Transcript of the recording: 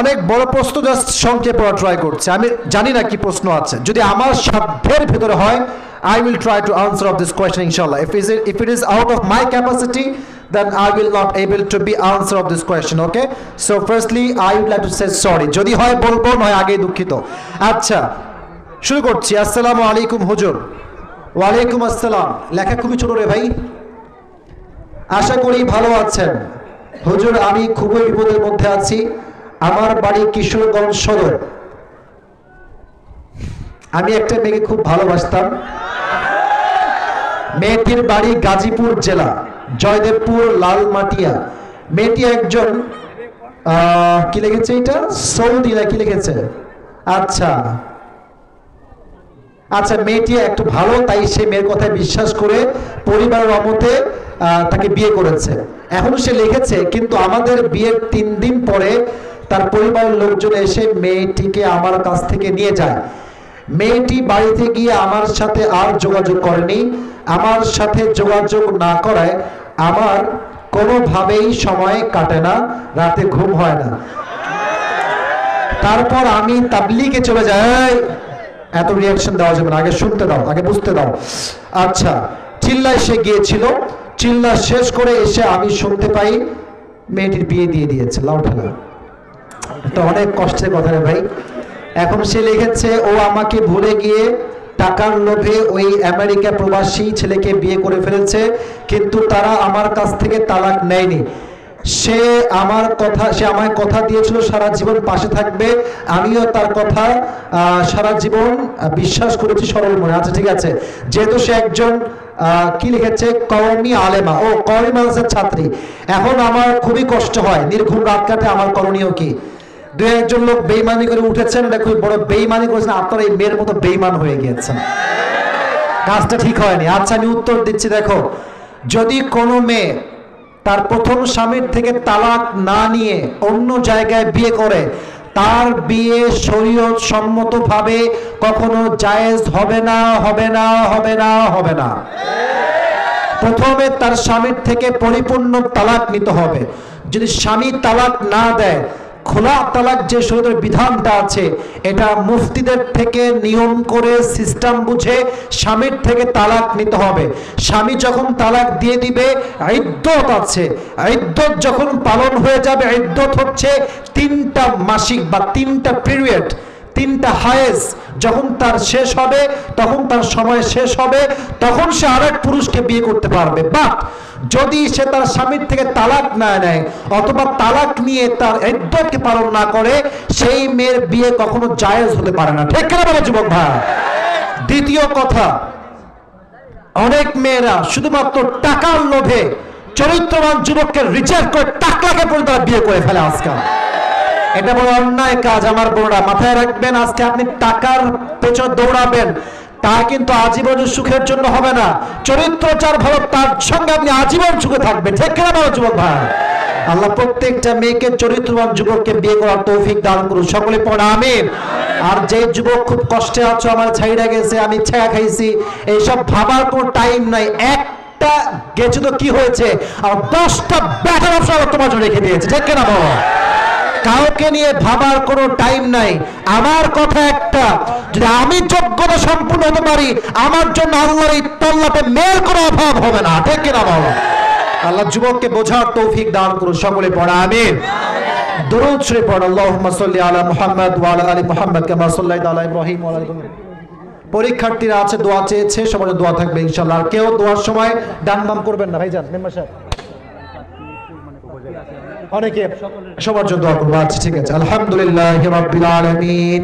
অনেক বড় প্রশ্ন জাস্ট সংক্ষেপে পড়া ট্রাই করছে। আমি জানি না কি প্রশ্ন আছে, যদি আমার সাধ্যের ভিতরে হয় I will try to answer of this question inshallah. If it is out of my capacity, then I will not able to be answer of this question. Okay, so firstly I would like to say sorry. যদি হয় বলবো, নয় আগেই দুঃখিত। আচ্ছা, শুরু করছি। আসসালামু আলাইকুম হুজুর। ওয়ালাইকুম আসসালাম। লেখা খুবই ছোট রে ভাই। আশা করি ভালো আছেন হুজুর। আমি খুবই বিপদের মধ্যে আছি। আমার বাড়ি কিশোরগঞ্জ সদর। আমি একটা মেয়েকে খুব ভালোবাসতাম। মেয়েটির বাড়ি গাজীপুর জেলা জয়দেবপুর লালমাটিয়া। মেয়েটি একজন কি লিখেছে এটা, সৌদি না কি লিখেছে? আচ্ছা আচ্ছা, মেয়েটি একটু ভালো, তাই সে মেয়ের কথায় বিশ্বাস করে পরিবারের অমতে তাকে বিয়ে করেছে। এখন সে লিখেছে, কিন্তু আমাদের বিয়ের 3 দিন পরে তার পরিবারের লোকজন এসে মেয়েটিকে আমার কাছ থেকে নিয়ে যায়। মেয়েটি বাড়িতে গিয়ে আমার সাথে আর যোগাযোগ করেনি। আমার সাথে যোগাযোগ না করায় আমার কোনোভাবেই সময় কাটে না, রাতে ঘুম হয় না। তারপর আমি তাবলীগে চলে যাই। এত রিয়াকশন দেওয়া যাবে না, আগে শুনতে দাও, আগে বুঝতে দাও। আচ্ছা, চিল্লায় সে গিয়েছিল। চিল্লা শেষ করে এসে আমি শুনতে পাই মেয়েটির বিয়ে দিয়ে দিয়েছে। লাউ ঠেলা, এটা অনেক কষ্টের কথা রে ভাই। এখন সে লিখেছে, ও আমাকে ভুলে গিয়ে টাকার লোভে ওই আমেরিকা প্রবাসী ছেলেকে বিয়ে করে ফেলেছে, কিন্তু তারা আমার কাছ থেকে তালাক নেয়নি। সে আমায় কথা দিয়েছিল সারা জীবন পাশে থাকবে। আমিও তার কথা সারা জীবন বিশ্বাস করেছি সরল মনে। আচ্ছা ঠিক আছে, যেহেতু সে একজন কি লিখেছে, কওমি আলেমা, ও কওমি মাদ্রাসার ছাত্রী। এখন আমার খুবই কষ্ট হয়, নির্ঘুম রাত কাটে। আমার করণীয় কি? 2-1 লোক বেঈমানি করে উঠেছেন, এটা খুবই বড় বেঈমানি করেছেন। আপনারা এই মেয়ের মতো বেঈমান হয়ে গিয়েছেন, কাজটা ঠিক হয়নি। আচ্ছা, আমি উত্তর দিচ্ছি। দেখো, যদি কোনো মেয়ে তার প্রথম স্বামীর থেকে তালাক না নিয়ে অন্য জায়গায় বিয়ে করে, তার বিয়ে শরীয়ত সম্মতভাবে কখনো জায়েজ হবে না, হবে না, হবে না, হবে না। প্রথমে তার স্বামীর থেকে পরিপূর্ণ তালাক নিতে হবে। যদি স্বামী তালাক না দেয়, খোলা তালাক যে শরীয়তের বিধানটা আছে, এটা মুফতিদের থেকে নিয়ম করে সিস্টেম বুঝে স্বামীর থেকে তালাক নিতে হবে। স্বামী যখন তালাক দিয়ে দিবে, ইদ্দত আছে। ইদ্দত যখন পালন হয়ে যাবে, ইদ্দত হচ্ছে 3টা মাসিক বা 3টা পিরিয়ড, 3টা হায়েজ। যখন তার শেষ হবে, তখন তার সময় শেষ হবে, তখন সে আরেক পুরুষকে বিয়ে করতে পারবে। বাট যদি সে তার স্বামীর থেকে তালাক না নেয় অথবা তালাক নিয়ে তার ইদ্দতকে পালন না করে, সেই মেয়ের বিয়ে কখনো জায়েজ হতে পারে না। ঠিক কিনা বলো যুবক ভাই? দ্বিতীয় কথা, অনেক মেয়েরা শুধুমাত্র টাকার লোভে চরিত্রবান যুবককে রিজেক্ট করে টাকাকে পর্যন্ত বিয়ে করে ফেলে আজকাল। এটা বড় অন্যায় কাজ আমার বোনরা, মাথায় রাখবেন। আজকে আপনি টাকার পেছনে দৌড়াবেন, তা কিন্তু আজীবন সুখের জন্য হবে না। চরিত্র যার ভালো, তার সঙ্গে আপনি আজীবন সুখে থাকবেন। ঠিক কিনা বলো যুবক ভাই? আল্লাহ প্রত্যেকটা মেয়েকে চরিত্রবান যুবককে বিয়ে করার তৌফিক দান করুন। সকলে পড়ে আমিন। আর যে যুবক খুব কষ্টে আছো, আমার ছাইড়া গেছে, আমি ছায়া খাইছি, এইসব ভাবার কোনো টাইম নাই। একটা গেছে তো কি হয়েছে, আর 10টা ব্যাটার অপশন তোমার জন্য রেখে দিয়েছে। ঠিক কিনা বলো? কাউকে নিয়ে ভাবার কোনো টাইম নাই। আমার কথা একটা, যদি আমি যোগ্যতা সম্পূর্ণ হতে পারি, আমার জন্য আল্লাহর এই তল্লাতে মেয়ের কোনো অভাব হবে না। ঠিক কিনা বলো? আল্লাহ যুবককে বোঝার তৌফিক দান করুন। সকলে পড়া আমিন। দুরূদ শরীফ পড়ুন। আল্লাহুম্মা সাল্লি আলা মুহাম্মাদ ওয়া আলা আলি মুহাম্মাদ কামা সাল্লাইতা আলা ইব্রাহিম ওয়া আলা আলি ইব্রাহিম। পরীক্ষার্থীরা আছে, দোয়া চেয়েছে, সবার দোয়া থাকবে ইনশাআল্লাহ। আর কেউ দোয়ার সময় ডান বাম করবেন না ভাইজান। মেম্বার সাহেব, অনেকে সবার জন্য দোয়া করবো। আচ্ছা ঠিক আছে। আলহামদুলিল্লাহি রাব্বিল আলামিন।